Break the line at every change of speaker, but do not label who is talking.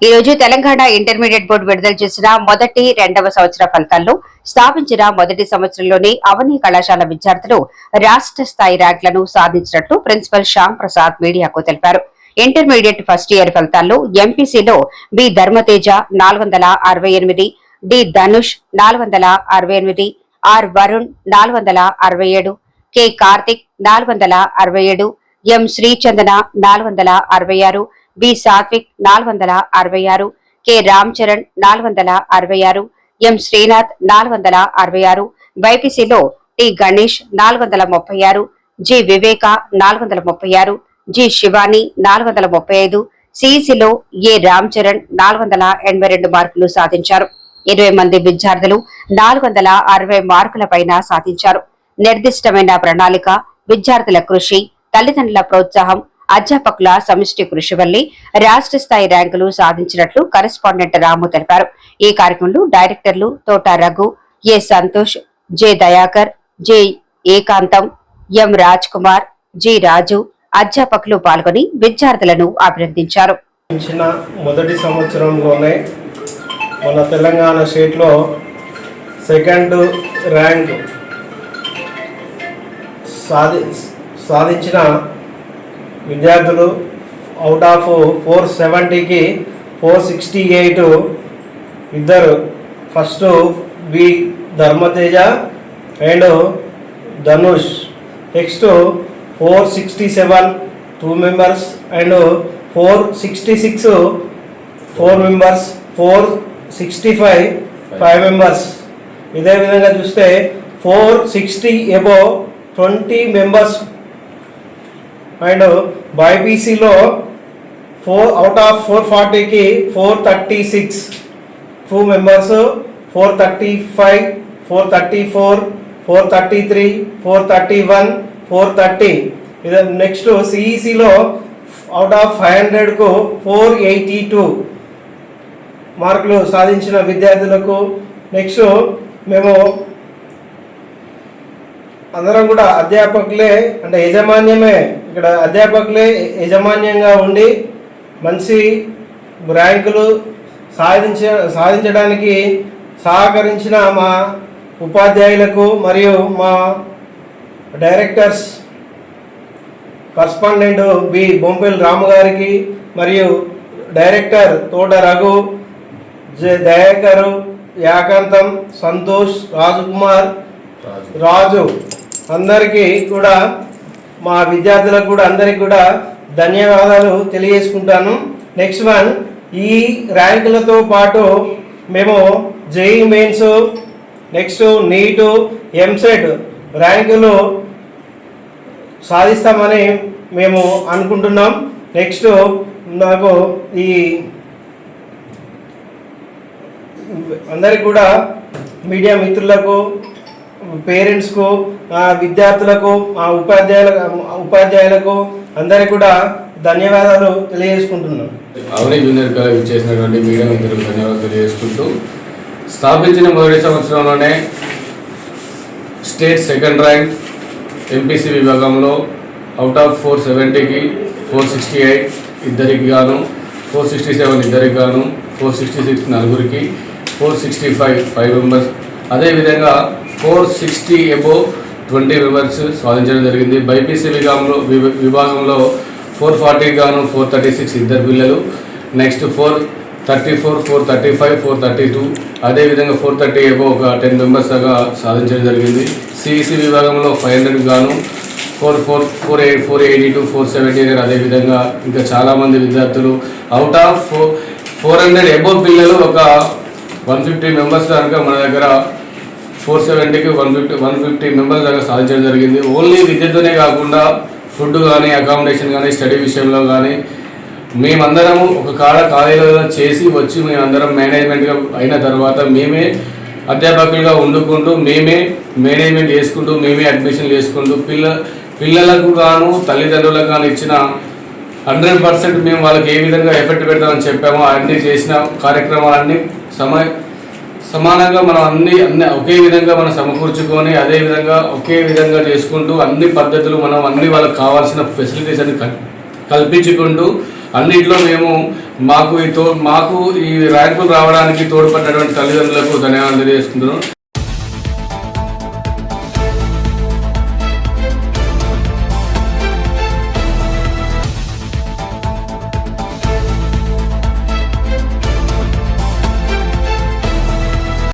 ఈ రోజు Telangana intermediate board విడుదల చేసిన మొదటి రెండవ సంవత్సర ఫలితాల్లో స్థాపించిన మొదటి సంవత్సరంలోని అవని కళాశాల విద్యార్థులు రాష్ట్ర స్థాయి ర్యాంకులను సాధించినట్లు ప్రిన్సిపల్ శ్యామ్ ప్రసాద్ మీడియాకు తెలిపారు. ఇంటర్మీడియట్ ఫస్ట్ ఇయర్ ఫలితాల్లో ఎంపీసీలో B Dharmateja 468, D Dhanush 468, R Varun 467, K Karthik 467, M Srichandana 466, B Satvik 466, K Ram Charan 466, M Srinath 466, బైపీసీలో T Ganesh 436, G Viveka 436, G Shivani 435, సిఈసిలో ఏ రామ్ చరణ్ 482 మార్కులు సాధించారు. 20 మంది విద్యార్థులు 460 మార్కుల పైన సాధించారు. నిర్దిష్టమైన ప్రణాళిక, విద్యార్థుల కృషి, తల్లిదండ్రుల ప్రోత్సాహం, అధ్యాపకుల సమిష్టి కృషి వల్లే రాష్ట్ర స్థాయి ర్యాంకులు సాధించినట్లు కరెస్పాండెంట్ రాము తెలిపారు. ఈ కార్యక్రమంలో డైరెక్టర్లు Thota Raghu, A Santosh, J Dayakar, J Ekantham, M Raj Kumar, G Raju, అధ్యాపకులు పాల్గొని విద్యార్థులను అభినందించారు.
మొదటి సంవత్సరంలోనే మన తెలంగాణ స్టేట్ లో సెకండ్ ర్యాంక్ సాధించిన విద్యార్థులు అవుట్ ఆఫ్ 470కి 468 ఇద్దరు. First B Dharmateja and Dhanush. Next 467 2 members and 466 4 members, 465 5 members. ఇదే విధంగా చూస్తే 460 above 20 members అండ్ బైపీసీలో 4 అవుట్ ఆఫ్ 440కి 436 2 members, 435 434 433 431 430. ఇది నెక్స్ట్ సిఈసిలో అవుట్ ఆఫ్ 500కు 482 మార్కులు సాధించిన విద్యార్థులకు. నెక్స్ట్ మేము అందరం కూడా అధ్యాపకులే అంటే యాజమాన్యమే, ఇక్కడ అధ్యాపకులే యాజమాన్యంగా ఉండి మంచి ర్యాంకులు సాధించడానికి సహకరించిన మా ఉపాధ్యాయులకు మరియు మా డైరెక్టర్స్ కరస్పాండెంట్ బి బొంపెల్ రాము గారికి మరియు డైరెక్టర్ తోట రఘు, జె దయాకరు, యాకాంతం, సంతోష్, రాజకుమార్, రాజు అందరికీ కూడా మా విద్యార్థులకు కూడా అందరికీ కూడా ధన్యవాదాలు తెలియజేసుకుంటాను. నెక్స్ట్ వన్, ఈ ర్యాంకులతో పాటు మేము జేఈ మెయిన్స్, నెక్స్ట్ నీటు, ఎంసెట్ ర్యాంకులు సాధిస్తామని మేము అనుకుంటున్నాం. నెక్స్ట్ నాకు ఈ అందరికి కూడా మీడియా మిత్రులకు, పేరెంట్స్కు, విద్యార్థులకు, ఉపాధ్యాయులకు అందరికీ కూడా ధన్యవాదాలు తెలియజేసుకుంటున్నాను.
అవని జూనియర్ కాలేజ్ చేసినటువంటి మీడియా మిత్రులకు ధన్యవాదాలు తెలియజేసుకుంటూ, స్థాపించిన మొదటి సంవత్సరంలోనే స్టేట్ సెకండ్ ర్యాంక్ ఎంపీసీ విభాగంలో అవుట్ ఆఫ్ 470కి 468 ఇద్దరికి గాను, 467 ఇద్దరికి గాను, 466 నలుగురికి, 465 5 members, అదేవిధంగా 460 above 20 members సాధించడం జరిగింది. బైపీసీ విభాగంలో 440 గాను 436 ఇద్దరు పిల్లలు, నెక్స్ట్ 434 435 432, అదేవిధంగా 430 above ఒక 10 members దాకా సాధించడం జరిగింది. సిఈసి విభాగంలో 500 గాను 482 470 అదేవిధంగా ఇంకా చాలామంది విద్యార్థులు అవుట్ ఆఫ్ 400 above పిల్లలు ఒక 150 members దాకా మన దగ్గర 470కి 150 members దాకా సాధించడం జరిగింది. ఓన్లీ విద్యతోనే కాకుండా ఫుడ్ కానీ, అకామిడేషన్ కానీ, స్టడీ విషయంలో కానీ మేమందరము ఒక కాలేజీలో చేసి వచ్చి మేమందరం మేనేజ్మెంట్గా అయిన తర్వాత మేమే అధ్యాపకులుగా వండుకుంటూ, మేమే మేనేజ్మెంట్ చేసుకుంటూ, మేమే అడ్మిషన్ చేసుకుంటూ పిల్లలకు గాను తల్లిదండ్రులకు కానీ ఇచ్చిన 100% మేము వాళ్ళకి ఏ విధంగా ఎఫెక్ట్ పెడతామని చెప్పామో అన్నీ చేసిన కార్యక్రమాలన్నీ సమానంగా మనం అన్ని ఒకే విధంగా మనం సమకూర్చుకొని అదే విధంగా ఒకే విధంగా చేసుకుంటూ అన్ని పద్ధతులు మనం అన్ని వాళ్ళకి కావాల్సిన ఫెసిలిటీస్ అన్ని కల్పించుకుంటూ అన్నింటిలో మేము మాకు ఈ ర్యాంకులు రావడానికి తోడ్పడినటువంటి తల్లిదండ్రులకు ధన్యవాదాలు తెలియజేసుకుంటున్నాం.